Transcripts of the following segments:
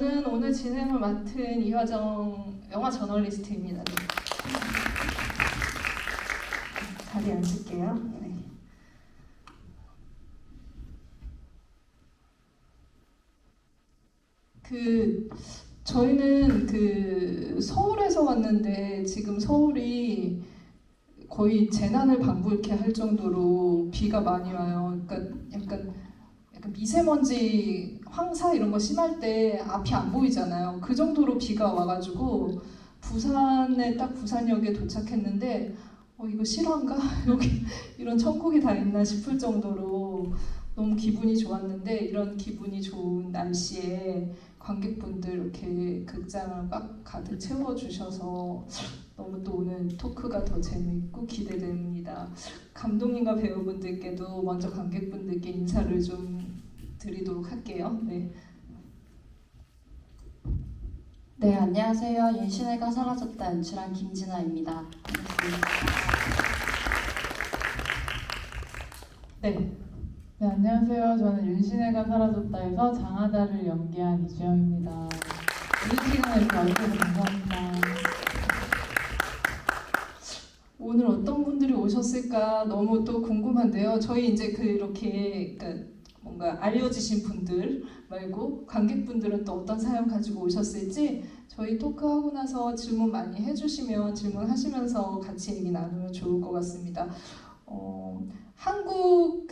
저는 오늘 진행을 맡은 이화정 영화 저널리스트입니다. 네. 자리에 앉을게요. 네. 저희는 서울에서 왔는데 지금 서울이 거의 재난을 방불케 할 정도로 비가 많이 와요. 그러니까 약간 미세먼지, 황사 이런 거 심할 때 앞이 안 보이잖아요. 그 정도로 비가 와가지고 부산에 딱 부산역에 도착했는데 이거 실화인가? 여기 이런 천국이 다 있나 싶을 정도로 너무 기분이 좋았는데, 이런 기분이 좋은 날씨에 관객분들 이렇게 극장을 꽉 가득 채워주셔서 너무 또 오늘 토크가 더 재미있고 기대됩니다. 감독님과 배우분들께도 먼저 관객분들께 인사를 좀 드리도록 할게요. 네. 네, 안녕하세요. 윤신혜가 사라졌다 연출한 김진아입니다. 네. 네, 안녕하세요. 저는 윤신혜가 사라졌다에서 장하다를 연기한 이주영입니다. 이 시간을 이렇게 와주셔서 감사합니다. 오늘 어떤 분들이 오셨을까 너무 또 궁금한데요. 저희 이제 이렇게 뭔가 알려지신 분들 말고 관객분들은 또 어떤 사연 가지고 오셨을지 저희 토크하고 나서 질문 많이 해주시면 질문하시면서 같이 얘기 나누면 좋을 것 같습니다. 한국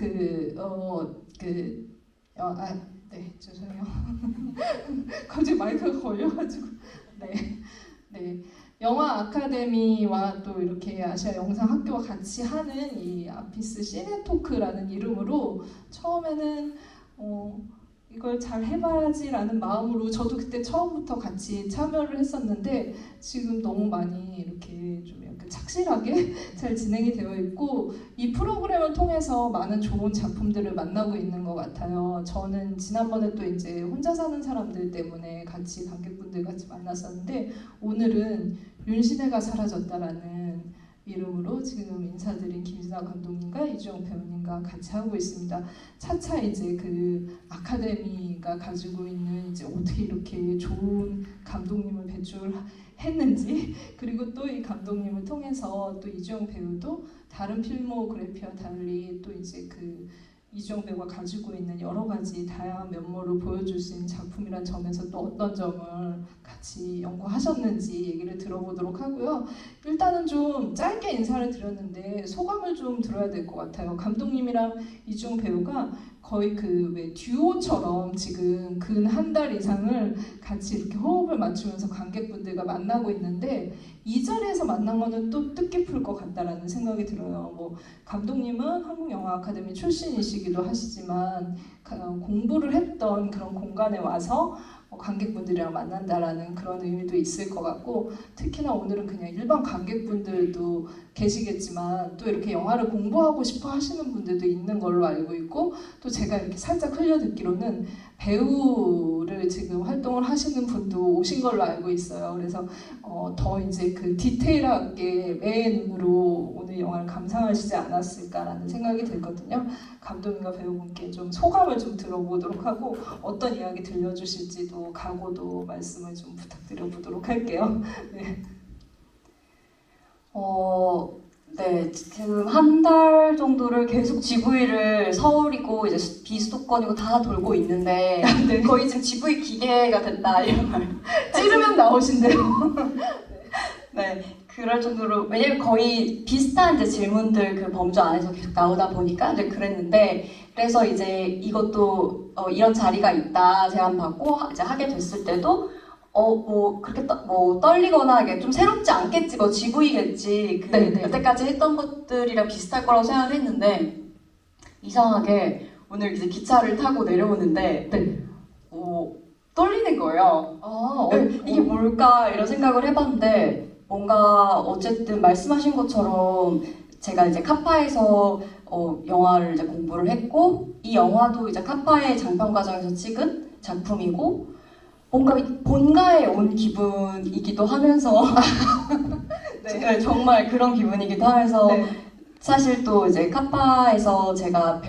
네, 죄송해요. 갑자기 마이크가 걸려가지고 네. 영화 아카데미와 또 이렇게 아시아 영상 학교와 같이 하는 이 아피스 시네토크라는 이름으로 처음에는 이걸 잘 해봐야지라는 마음으로 저도 그때 처음부터 같이 참여를 했었는데 지금 너무 많이 이렇게 좀 약간 착실하게 잘 진행이 되어 있고, 이 프로그램을 통해서 많은 좋은 작품들을 만나고 있는 것 같아요. 저는 지난번에 또 이제 혼자 사는 사람들 때문에 같이 관객분들 같이 만났었는데, 오늘은 윤신혜가 사라졌다라는 이름으로 지금 인사드린 김진아 감독님과 이주영 배우님과 같이 하고 있습니다. 차차 이제 아카데미가 가지고 있는 이제 어떻게 이렇게 좋은 감독님을 배출했는지, 그리고 또 이 감독님을 통해서 또 이주영 배우도 다른 필모그래피와 달리 또 이제 이주영 배우가 가지고 있는 여러 가지 다양한 면모를 보여줄 수 있는 작품이란 점에서 또 어떤 점을 같이 연구하셨는지 얘기를 들어보도록 하고요. 일단은 좀 짧게 인사를 드렸는데 소감을 좀 들어야 될 것 같아요. 감독님이랑 이주영 배우가 거의 왜 듀오처럼 지금 근 한 달 이상을 같이 이렇게 호흡을 맞추면서 관객분들과 만나고 있는데, 이 자리에서 만난 거는 또 뜻깊을 것 같다라는 생각이 들어요. 감독님은 한국영화아카데미 출신이시기도 하시지만 공부를 했던 그런 공간에 와서 관객분들이랑 만난다라는 그런 의미도 있을 것 같고, 특히나 오늘은 그냥 일반 관객분들도 계시겠지만 또 이렇게 영화를 공부하고 싶어 하시는 분들도 있는 걸로 알고 있고, 또 제가 이렇게 살짝 흘려 듣기로는 배우를 지금 활동을 하시는 분도 오신 걸로 알고 있어요. 그래서 더 이제 디테일하게 매의 눈으로 오늘 영화를 감상하시지 않았을까라는 생각이 들거든요. 감독님과 배우분께 좀 소감을 좀 들어보도록 하고, 어떤 이야기 들려주실지도 각오도 말씀을 좀 부탁드려보도록 할게요. 네. 네, 지금 한 달 정도를 계속 GV를 서울이고 이제 비수도권이고 다 돌고 있는데 네. 거의 지금 GV 기계가 됐다 이런 말 찌르면 나오신대요. 네, 그럴 정도로, 왜냐면 거의 비슷한 이제 질문들 범주 안에서 계속 나오다 보니까 이제 그랬는데, 그래서 이제 이것도 이런 자리가 있다 제안받고 이제 하게 됐을 때도 그렇게 떨리거나 이게 좀 새롭지 않겠지, GV겠지, 여태까지 했던 것들이랑 비슷할 거라고 생각을 했는데, 이상하게 오늘 이제 기차를 타고 내려오는데 떨리는 거예요. 이게 뭘까 이런 생각을 해봤는데, 뭔가 어쨌든 말씀하신 것처럼 제가 이제 카파에서 영화를 이제 공부를 했고, 이 영화도 이제 카파의 장편 과정에서 찍은 작품이고, 뭔가 본가에 온 기분이기도 하면서 네, 정말 그런 기분이기도 하면서 사실 또 이제 카파에서 제가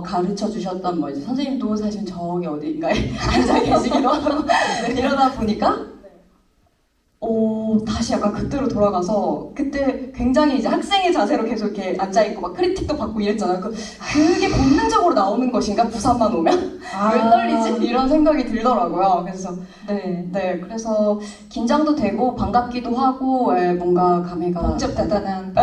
가르쳐 주셨던 뭐 이제 선생님도 사실 저기 어디인가에 앉아 계시기도 하고 이러다 보니까 다시 약간 그때로 돌아가서 그때 굉장히 이제 학생의 자세로 계속 이렇게 앉아 있고 막 크리틱도 받고 이랬잖아요. 그게 본능적으로 나오는 것인가? 부산만 오면 왜 떨리지? 이런 생각이 들더라고요. 그래서 그래서 긴장도 되고 반갑기도 하고 뭔가 감회가 복잡다단한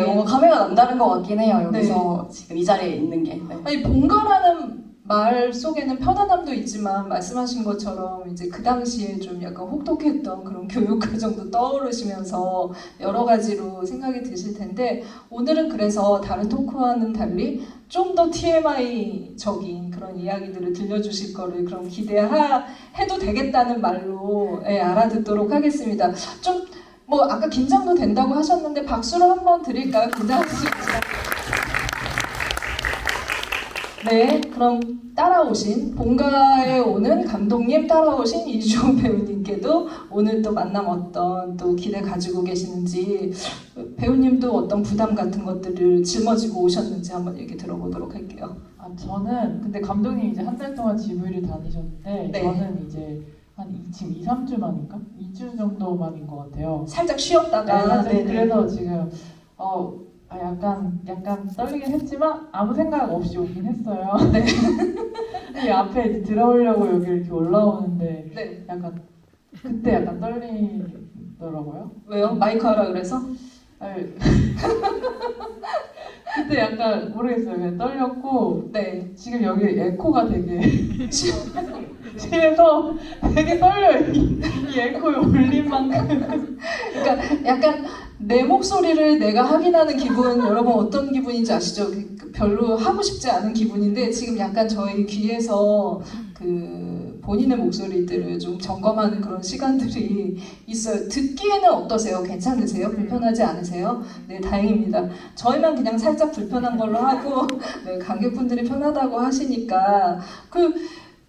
뭔가 감회가 남다른 것 같긴 해요. 여기서 지금 이 자리에 있는 게. 아니 본가라는 말 속에는 편안함도 있지만 말씀하신 것처럼 이제 그 당시에 좀 약간 혹독했던 그런 교육 과정도 떠오르시면서 여러 가지로 생각이 드실 텐데 오늘은 그래서 다른 토크와는 달리 좀 더 TMI적인 그런 이야기들을 들려주실 거를 그럼 기대해도 되겠다는 말로 알아듣도록 하겠습니다. 좀 뭐 아까 긴장도 된다고 하셨는데 박수로 한번 드릴까요? 긴장하시죠? 네, 그럼 따라오신 본가에 오는 감독님 따라오신 이주호 배우님께도 오늘 또 만남 어떤 또 기대 가지고 계시는지 배우님도 어떤 부담 같은 것들을 짊어지고 오셨는지 한번 얘기 들어보도록 할게요. 저는 근데 감독님 이제 한 달 동안 GV를 다니셨는데 네. 저는 이제 지금 2, 3주 만인가? 2주 정도만인 것 같아요. 살짝 쉬었다가 그래서 지금 약간 떨리긴 했지만 아무 생각 없이 오긴 했어요. 네. 이 앞에 이제 들어오려고 여기 이렇게 올라오는데 네. 그때 약간 떨리더라고요. 왜요? 마이크 하라 그래서? 아니, 그때 약간 모르겠어요. 그냥 떨렸고 네. 지금 여기 에코가 되게 심해서 되게 떨려요. 이 에코에 올린 만큼. 그러니까 약간 내 목소리를 내가 확인하는 기분 여러분 어떤 기분인지 아시죠? 별로 하고 싶지 않은 기분인데 지금 약간 저희 귀에서 그 본인의 목소리들을 좀 점검하는 그런 시간들이 있어요. 듣기에는 어떠세요? 괜찮으세요? 불편하지 않으세요? 네, 다행입니다. 저희만 그냥 살짝 불편한 걸로 하고 네, 관객분들이 편하다고 하시니까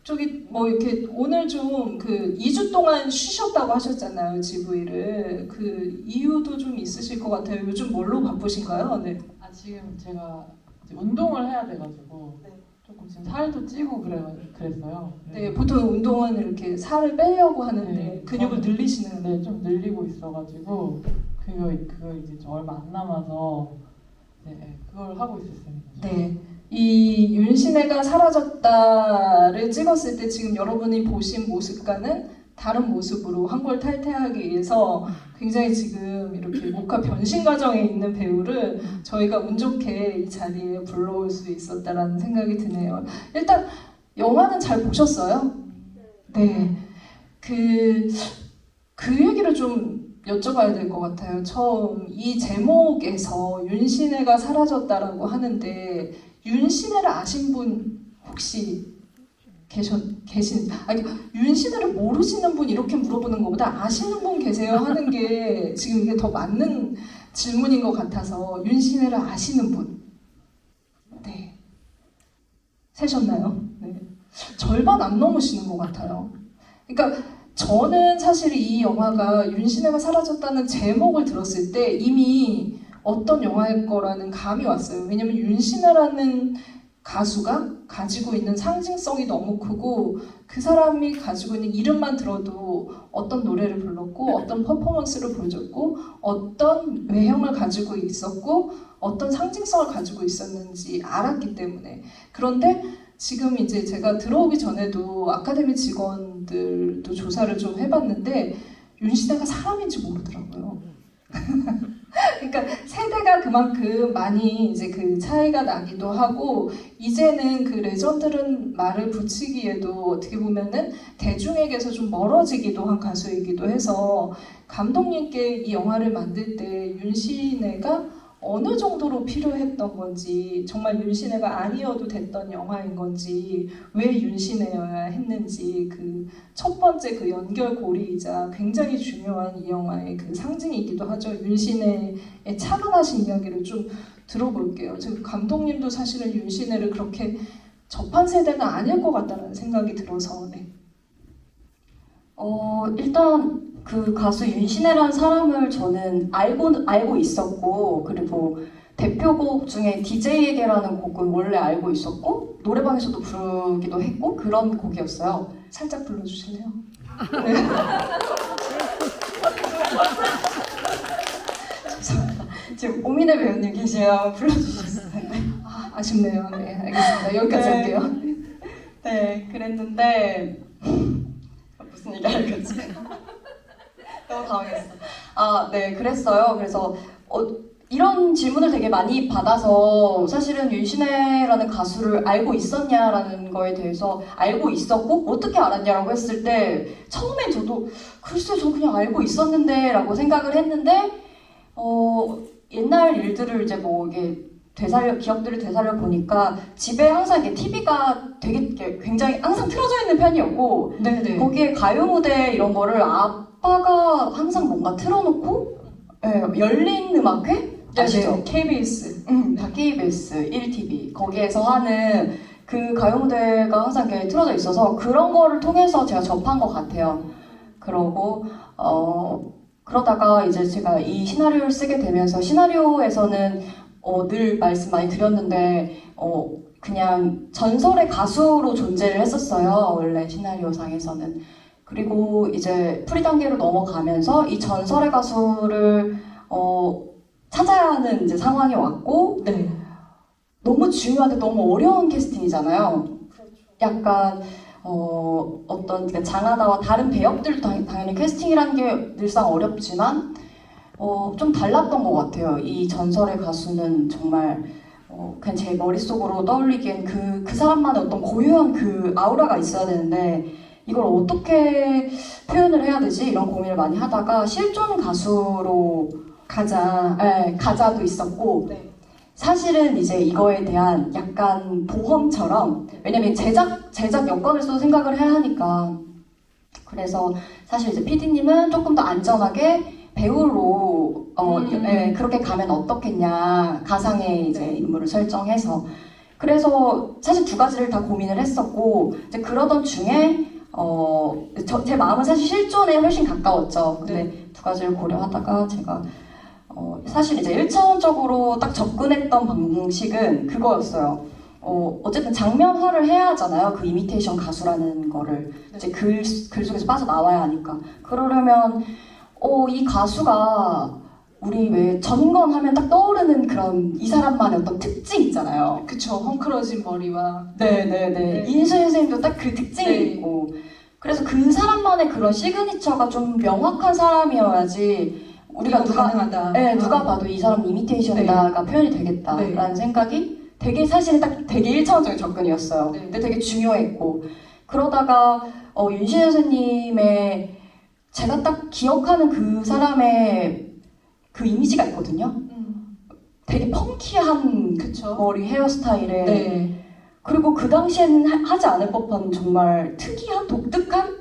저기 뭐 이렇게 오늘 좀 그 2주 동안 쉬셨다고 하셨잖아요, GV를. 그 이유도 좀 있으실 것 같아요. 요즘 뭘로 바쁘신가요? 네. 지금 제가 이제 운동을 해야 돼가지고 조금 지금 살도 찌고 그랬어요. 네, 보통 운동은 이렇게 살을 빼려고 하는데 네, 근육을 늘리시는. 네, 좀 늘리고 있어가지고 그거 이제 좀 얼마 안 남아서 그걸 하고 있었습니다. 네. 이 윤신혜가 사라졌다를 찍었을 때 지금 여러분이 보신 모습과는 다른 모습으로 한골 탈퇴하기 위해서 굉장히 지금 이렇게 목화 변신 과정에 있는 배우를 저희가 운 좋게 이 자리에 불러올 수 있었다라는 생각이 드네요. 일단 영화는 잘 보셨어요? 네. 그 얘기를 좀 여쭤봐야 될 것 같아요. 처음 이 제목에서 윤신혜가 사라졌다라고 하는데 윤신혜를 아신 분 혹시 아니 윤신혜를 모르시는 분 이렇게 물어보는 것보다 아시는 분 계세요 하는 게 지금 이게 더 맞는 질문인 것 같아서 윤신혜를 아시는 분 네 세셨나요? 네 절반 안 넘으시는 것 같아요. 그러니까 저는 사실 이 영화가 윤신혜가 사라졌다는 제목을 들었을 때 이미 어떤 영화일 거라는 감이 왔어요. 왜냐면 윤신혜라는 가수가 가지고 있는 상징성이 너무 크고 그 사람이 가지고 있는 이름만 들어도 어떤 노래를 불렀고 어떤 퍼포먼스를 보여줬고 어떤 외형을 가지고 있었고 어떤 상징성을 가지고 있었는지 알았기 때문에. 그런데 지금 이제 제가 들어오기 전에도 아카데미 직원들도 조사를 좀 해봤는데 윤신혜가 사람인지 모르더라고요. 그러니까 세대가 그만큼 많이 이제 그 차이가 나기도 하고 이제는 그 레전드는 말을 붙이기에도 어떻게 보면은 대중에게서 좀 멀어지기도 한 가수이기도 해서 감독님께 이 영화를 만들 때 윤신혜가 어느 정도로 필요했던 건지 정말 윤신혜가 아니어도 됐던 영화인 건지 왜 윤신혜여야 했는지 그 첫 번째 그 연결고리이자 굉장히 중요한 이 영화의 그 상징이기도 하죠. 윤신혜의 차분하신 이야기를 좀 들어볼게요. 지금 감독님도 사실은 윤신혜를 그렇게 접한 세대는 아닐 것 같다는 생각이 들어서 네. 일단 그 가수 윤신혜라는 사람을 저는 알고 있었고 그리고 대표곡 중에 DJ에게라는 곡은 원래 알고 있었고 노래방에서도 부르기도 했고 그런 곡이었어요. 살짝 불러주실래요? 죄송합니다. 지금 오민혜 배우님 계시면 불러주셨을 텐데. 아쉽네요. 네, 알겠습니다. 여기까지 네. 할게요. 네, 그랬는데 무슨 얘기 하려지? 너무 당황했어. 네, 그랬어요. 그래서 이런 질문을 되게 많이 받아서 사실은 윤신혜라는 가수를 알고 있었냐라는 거에 대해서 알고 있었고 어떻게 알았냐라고 했을 때 처음엔 저도 글쎄 저 그냥 알고 있었는데 라고 생각을 했는데 옛날 일들을 이제 뭐 이게 기억들을 되살려 보니까 집에 항상 이게 TV가 되게 이렇게 굉장히 항상 틀어져 있는 편이었고 네네. 거기에 가요 무대 이런 거를 아빠가 항상 뭔가 틀어놓고 열린 음악회? 아시죠? KBS. 다 KBS 1TV 거기에서 하는 그 가요 무대가 항상 이렇게 틀어져 있어서 그런 거를 통해서 제가 접한 것 같아요. 그러고 그러다가 이제 제가 이 시나리오를 쓰게 되면서 시나리오에서는 늘 말씀 많이 드렸는데 그냥 전설의 가수로 존재를 했었어요. 원래 시나리오상에서는. 그리고 이제 프리 단계로 넘어가면서 이 전설의 가수를 찾아야 하는 이제 상황이 왔고 네. 너무 중요한데 너무 어려운 캐스팅이잖아요. 약간 어떤 그러니까 장하다와 다른 배역들도 당연히 캐스팅이라는 게 늘상 어렵지만 좀 달랐던 것 같아요. 이 전설의 가수는 정말 그냥 제 머릿속으로 떠올리기엔 그 사람만의 어떤 고유한 그 아우라가 있어야 되는데 이걸 어떻게 표현을 해야 되지? 이런 고민을 많이 하다가 실존 가수로 가자도 있었고 네. 사실은 이제 이거에 대한 약간 보험처럼 왜냐면 제작 여건에서도 생각을 해야 하니까 그래서 사실 이제 PD님은 조금 더 안전하게 배우로 그렇게 가면 어떻겠냐 가상의 이제 인물을 설정해서 그래서 사실 두 가지를 다 고민을 했었고 이제 그러던 중에 제 마음은 사실 실존에 훨씬 가까웠죠. 근데 두 가지를 고려하다가 제가 사실 이제 1차원적으로 딱 접근했던 방식은 그거였어요. 어쨌든 장면화를 해야 하잖아요. 그 이미테이션 가수라는 거를 이제 글 속에서 빠져나와야 하니까. 그러려면 이 가수가 우리 왜 전건 하면 딱 떠오르는 그런 이 사람만의 어떤 특징 있잖아요. 그쵸. 헝클어진 머리와. 네네네. 인수인 선생님도 딱 그 특징이 네. 있고. 그래서 그 사람만의 그런 시그니처가 좀 명확한 사람이어야지 우리가 가능하다. 누가 봐도 이 사람 이미테이션이다가 표현이 되겠다라는 생각이 되게 사실은 딱 되게 1차원적인 접근이었어요. 네. 근데 되게 중요했고 그러다가 윤신혜 선생님의 제가 딱 기억하는 그 사람의 그 이미지가 있거든요. 되게 펑키한 그쵸. 머리 헤어스타일에 네. 그리고 그 당시에는 하지 않을 법한 정말 특이한 독특한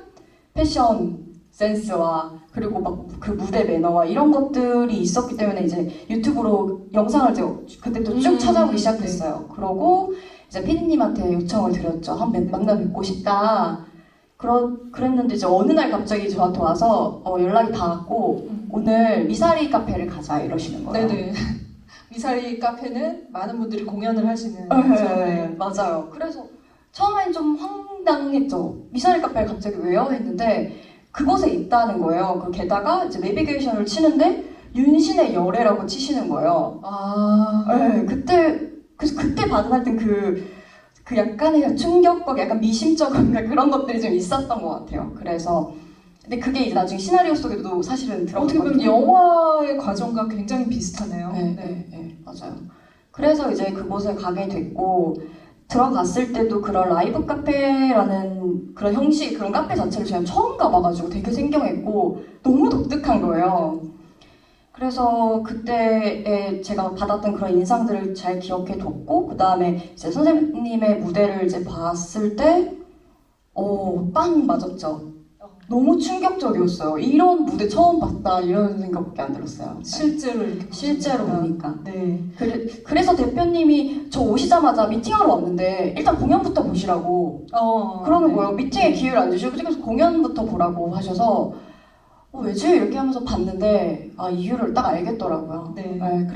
패션 센스와 그리고 막 그 무대 매너와 이런 것들이 있었기 때문에 이제 유튜브로 영상을 제가 그때부터 쭉 찾아보기 시작했어요. 그러고 이제 피디님한테 요청을 드렸죠. 만나 뵙고 싶다. 그랬는데 이제 어느 날 갑자기 저한테 와서 연락이 닿았고 오늘 미사리 카페를 가자 이러시는 거예요. 네네. 미사리 카페는 많은 분들이 공연을 하시는. 네, 맞아요. 그래서 처음엔 좀 황당했죠. 미사리 카페를 갑자기 왜요? 했는데 그곳에 있다는 거예요. 게다가 이제 내비게이션을 치는데 윤신의 열애라고 치시는 거예요. 네, 그래서 그때 받은 하여튼 그 약간의 충격과 약간 미심쩍은 그런 것들이 좀 있었던 것 같아요. 그래서 근데 그게 이제 나중에 시나리오 속에도 사실은 어떻게 보면 들어갔거든요. 영화의 과정과 굉장히 비슷하네요. 네, 맞아요. 그래서 이제 그곳에 가게 됐고 들어갔을 때도 그런 라이브 카페라는 그런 형식, 그런 카페 자체를 제가 처음 가봐가지고 되게 생경했고 너무 독특한 거예요. 그래서 그때에 제가 받았던 그런 인상들을 잘 기억해뒀고 그 다음에 이제 선생님의 무대를 이제 봤을 때 빵 맞았죠. 너무 충격적이었어요. 이런 무대 처음 봤다 이런 생각밖에 안 들었어요. 실제로 이렇게 실제로 보시니까. 보니까. 네. 그래서 대표님이 저 오시자마자 미팅하러 왔는데 일단 공연부터 보시라고 그러는 네. 거예요. 미팅에 기회를 안 주시고 그래서 공연부터 보라고 하셔서 왜지? 이렇게 하면서 봤는데 이유를 딱 알겠더라고요. 네. 그래서